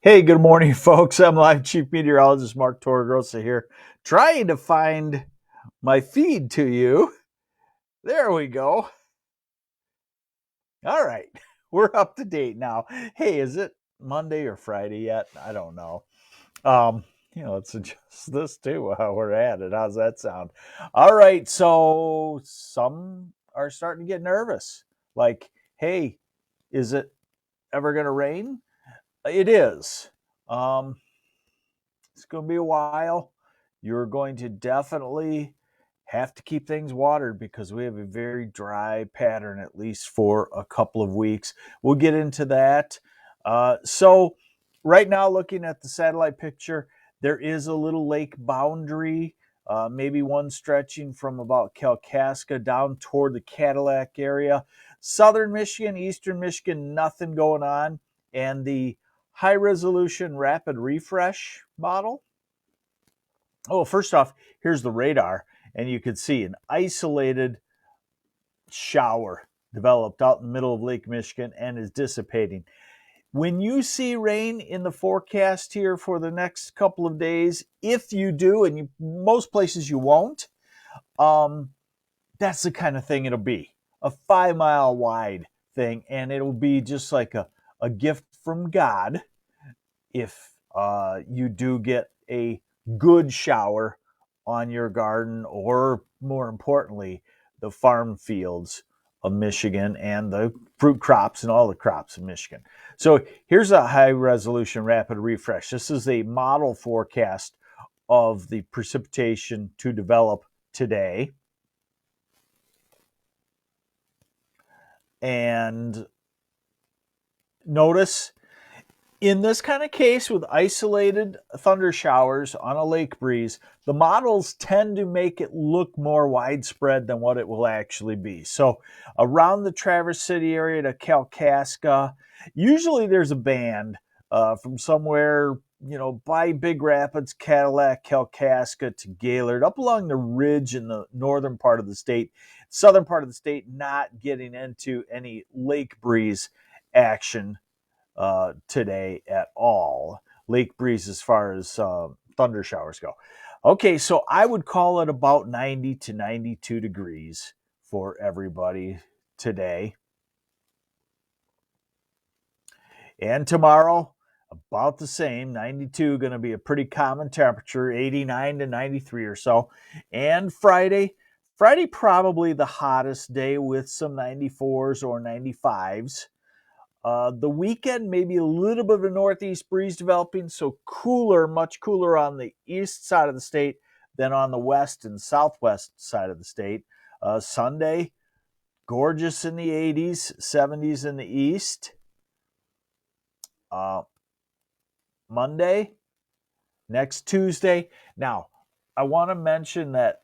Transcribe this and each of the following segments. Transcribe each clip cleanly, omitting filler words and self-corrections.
Hey, good morning, folks. I'm Live Chief Meteorologist Mark Torregrossa here, trying to find my feed to you. There we go. All right, we're up to date now. Hey, is it Monday or Friday yet? I don't know. Um, let's adjust this too while we're at it. How's that sound? All right, so some are starting to get nervous. Like, hey, is it ever going to rain? It is. Um, It's going to be a while. You're going to definitely have to keep things watered because we have a very dry pattern, at least for a couple of weeks. We'll get into that. So, right now, looking at the satellite picture, there is a little lake boundary, maybe one stretching from about Kalkaska down toward the Cadillac area. Southern Michigan, eastern Michigan, nothing going on. And the high resolution rapid refresh model. Oh, first off, here's the radar, and you can see an isolated shower developed out in the middle of Lake Michigan and is dissipating. When you see rain in the forecast here for the next couple of days, if you do, and most places you won't, um, that's the kind of thing it'll be. A 5 mile wide thing, and it'll be just like a gift from God if you do get a good shower on your garden, or more importantly, the farm fields of Michigan and the fruit crops and all the crops in Michigan. So here's a high resolution rapid refresh. This is a model forecast of the precipitation to develop today. And notice in this kind of case with isolated thunder showers on a lake breeze, the models tend to make it look more widespread than what it will actually be. So around the Traverse City area to Kalkaska, usually there's a band from somewhere, by Big Rapids, Cadillac, Kalkaska to Gaylord, up along the ridge in the northern part of the state, southern part of the state, not getting into any lake breeze action today at all. Lake breeze as far as thunder showers go. Okay, so I would call it about 90 to 92 degrees for everybody today. And tomorrow, about the same, 92, going to be a pretty common temperature, 89 to 93 or so. And Friday probably the hottest day with some 94s or 95s. The weekend, maybe a little bit of a northeast breeze developing, so cooler, much cooler on the east side of the state than on the west and southwest side of the state. Sunday, gorgeous in the 80s, 70s in the east. Monday, next Tuesday. Now, I want to mention that,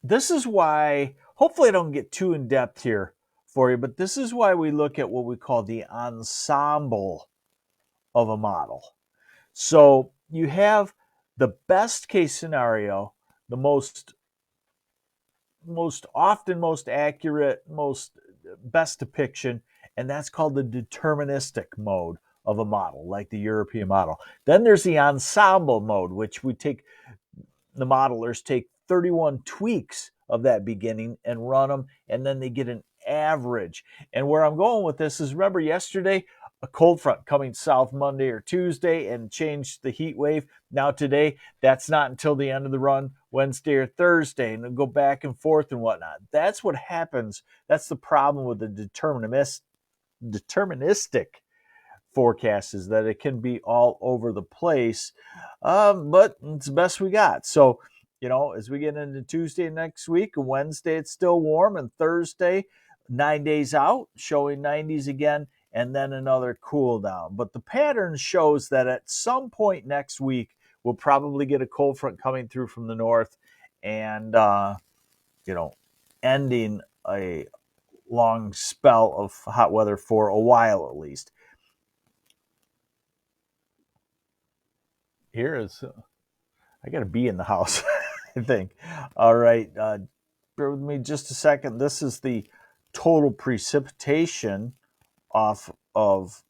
this is why, hopefully I don't get too in depth here for you, but this is why we look at what we call the ensemble of a model. So you have the best case scenario, the most often most accurate, most best depiction, and that's called the deterministic mode of a model, like the European model. Then there's the ensemble mode, which the modelers take 31 tweaks of that beginning and run them, and then they get an average. And where I'm going with this is, remember yesterday, a cold front coming south Monday or Tuesday and changed the heat wave. Now today, that's not until the end of the run, Wednesday or Thursday, and it'll go back and forth and whatnot. That's what happens. That's the problem with the deterministic forecast, is that it can be all over the place. But it's the best we got. So, as we get into Tuesday next week, Wednesday it's still warm, and Thursday, 9 days out, showing 90s again, and then another cool down. But the pattern shows that at some point next week, we'll probably get a cold front coming through from the north and, ending a long spell of hot weather for a while at least. Here is, I got to be in the house, I think. All right. Bear with me just a second. This is the total precipitation off of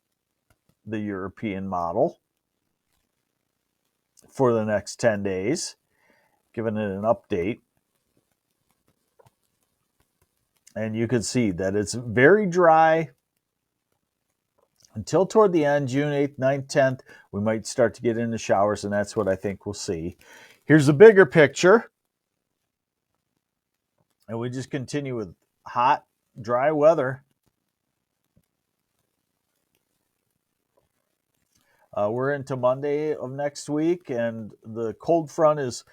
the European model for the next 10 days, giving it an update. And you can see that it's very dry until toward the end, June 8th, 9th, 10th. We might start to get into showers, and that's what I think we'll see. Here's a bigger picture. And we just continue with hot, dry weather. We're into Monday of next week, and the cold front is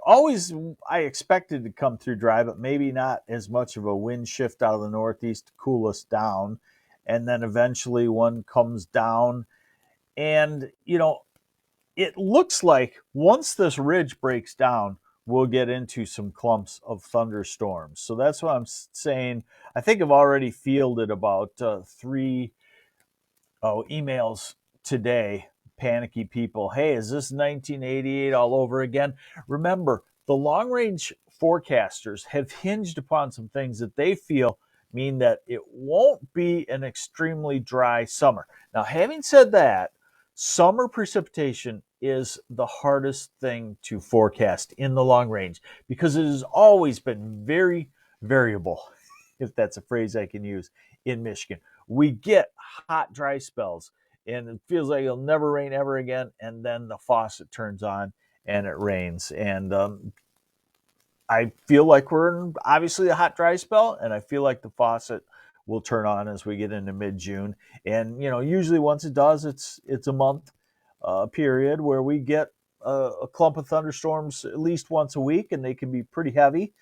always, I expected to come through dry, but maybe not as much of a wind shift out of the northeast to cool us down. And then eventually one comes down. And, it looks like once this ridge breaks down, we'll get into some clumps of thunderstorms. So that's what I'm saying. I think I've already fielded about 3 emails today. Panicky people. Hey, is this 1988 all over again? Remember, the long range forecasters have hinged upon some things that they feel mean that it won't be an extremely dry summer. Now, having said that, summer precipitation is the hardest thing to forecast in the long range because it has always been very variable, if that's a phrase I can use, in Michigan. We get hot, dry spells, and it feels like it'll never rain ever again, and then the faucet turns on and it rains. And I feel like we're in obviously a hot, dry spell, and I feel like the faucet will turn on as we get into mid-June. And, usually once it does, it's a month period where we get a clump of thunderstorms at least once a week, and they can be pretty heavy.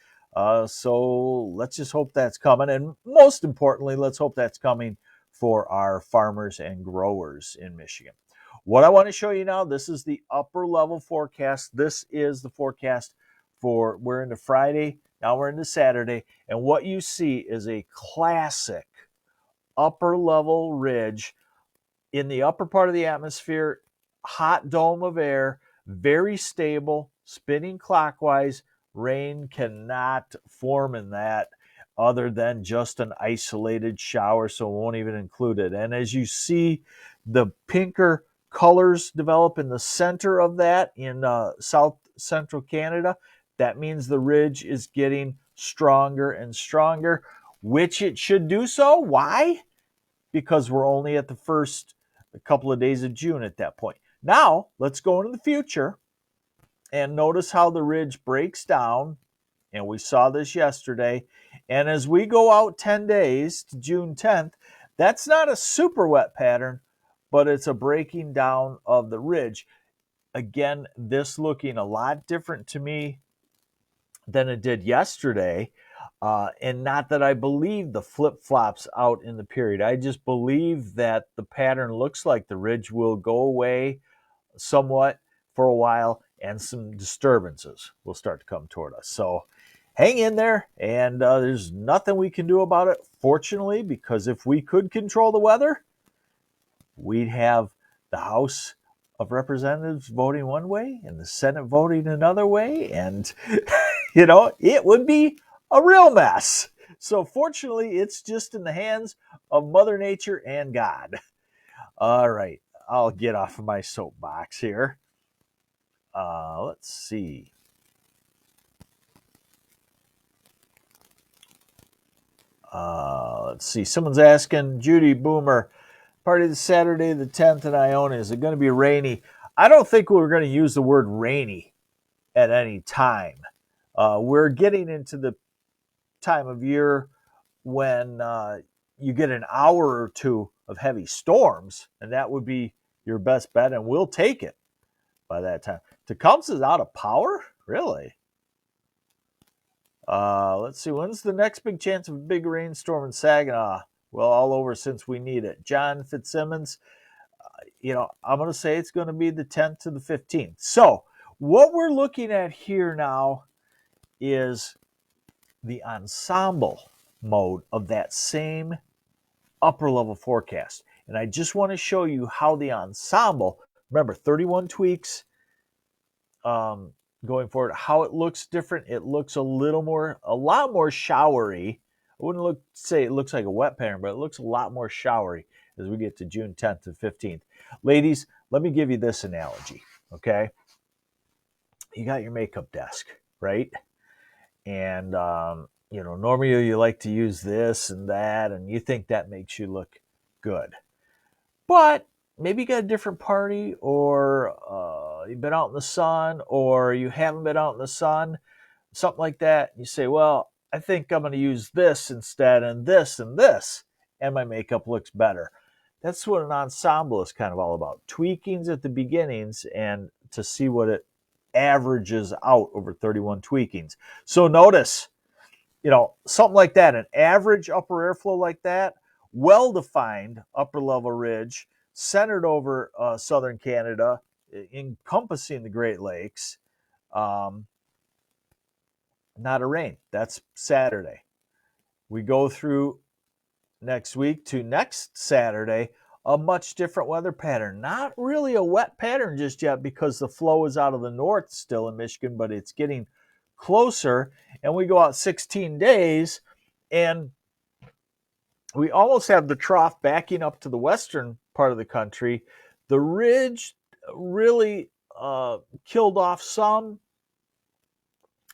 So let's just hope that's coming. And most importantly, let's hope that's coming for our farmers and growers in Michigan. What I want to show you now, this is the upper level forecast. This is the forecast we're into Friday, now we're into Saturday. And what you see is a classic upper level ridge in the upper part of the atmosphere, hot dome of air, very stable, spinning clockwise. Rain cannot form in that other than just an isolated shower, so it won't even include it. And as you see the pinker colors develop in the center of that in south central Canada, that means the ridge is getting stronger and stronger, which it should do so. Why? Because we're only at the first couple of days of June at that point. Now, let's go into the future and notice how the ridge breaks down. And we saw this yesterday. And as we go out 10 days to June 10th, that's not a super wet pattern, but it's a breaking down of the ridge. Again, this looking a lot different to me than it did yesterday. And not that I believe the flip-flops out in the period. I just believe that the pattern looks like the ridge will go away somewhat for a while, and some disturbances will start to come toward us. So hang in there, and there's nothing we can do about it, fortunately, because if we could control the weather, we'd have the House of Representatives voting one way and the Senate voting another way, and it would be a real mess. So fortunately, it's just in the hands of Mother Nature and God. All right, I'll get off of my soapbox here. Let's see. Someone's asking, Judy Boomer, party the Saturday the 10th in Iona, is it going to be rainy? I don't think we're going to use the word rainy at any time. We're getting into the time of year when you get an hour or two of heavy storms, and that would be your best bet, and we'll take it by that time. Tecumseh's out of power? Really? Let's see. When's the next big chance of a big rainstorm in Saginaw? Well, all over since we need it. John Fitzsimmons, I'm going to say it's going to be the 10th to the 15th. So what we're looking at here now is the ensemble mode of that same upper level forecast. And I just want to show you how the ensemble, remember 31 tweaks going forward, how it looks different. It looks a lot more showery. I wouldn't say it looks like a wet pattern, but it looks a lot more showery. as we get to June 10th and 15th. Ladies, let me give you this analogy, okay? You got your makeup desk, right? And, normally you like to use this and that, and you think that makes you look good. But maybe you got a different party, or you've been out in the sun, or you haven't been out in the sun, something like that. You say, well, I think I'm going to use this instead, and this, and my makeup looks better. That's what an ensemble is kind of all about. Tweakings at the beginnings and to see what it averages out over 31 tweakings. So notice, something like that, an average upper airflow like that, well-defined upper level ridge, centered over southern Canada, encompassing the Great Lakes. Not a rain. That's Saturday. We go through next week to next Saturday, a much different weather pattern. Not really a wet pattern just yet because the flow is out of the north still in Michigan, but it's getting closer. And we go out 16 days, and we almost have the trough backing up to the western part of the country. The ridge really killed off some,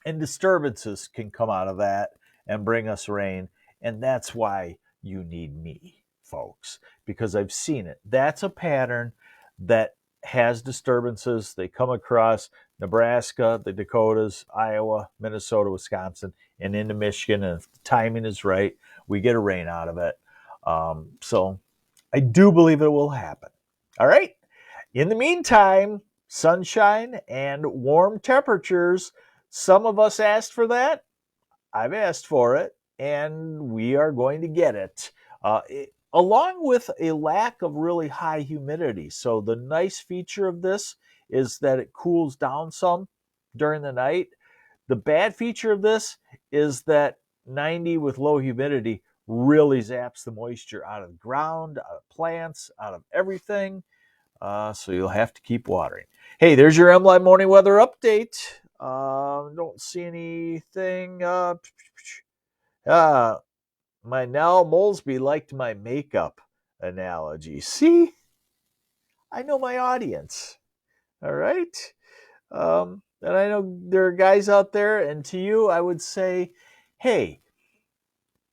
and disturbances can come out of that and bring us rain. And that's why you need me, folks, because I've seen it. That's a pattern that has disturbances. They come across Nebraska, the Dakotas, Iowa, Minnesota, Wisconsin, and into Michigan. And if the timing is right, we get a rain out of it. So I do believe it will happen. All right. In the meantime, sunshine and warm temperatures. Some of us asked for that. I've asked for it, and we are going to get it. Along with a lack of really high humidity. So the nice feature of this is that it cools down some during the night. The bad feature of this is that 90 with low humidity really zaps the moisture out of the ground, out of plants, out of everything. So you'll have to keep watering. Hey, there's your MLive morning weather update. Don't see anything. My Nell Molesby liked my makeup analogy. See, I know my audience. All right. And I know there are guys out there, and to you, I would say, hey,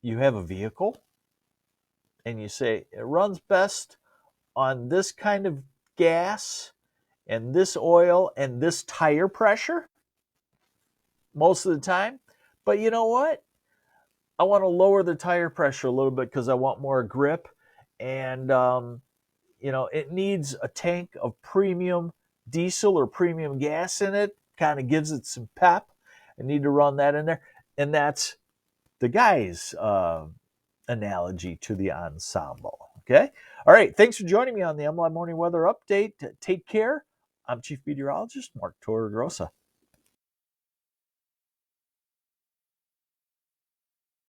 you have a vehicle, and you say it runs best on this kind of gas and this oil and this tire pressure most of the time. But you know what? I want to lower the tire pressure a little bit because I want more grip. And, it needs a tank of premium diesel or premium gas in it. Kind of gives it some pep. I need to run that in there. And that's the guy's analogy to the ensemble. Okay. All right. Thanks for joining me on the MLive Morning Weather Update. Take care. I'm Chief Meteorologist Mark Torregrossa.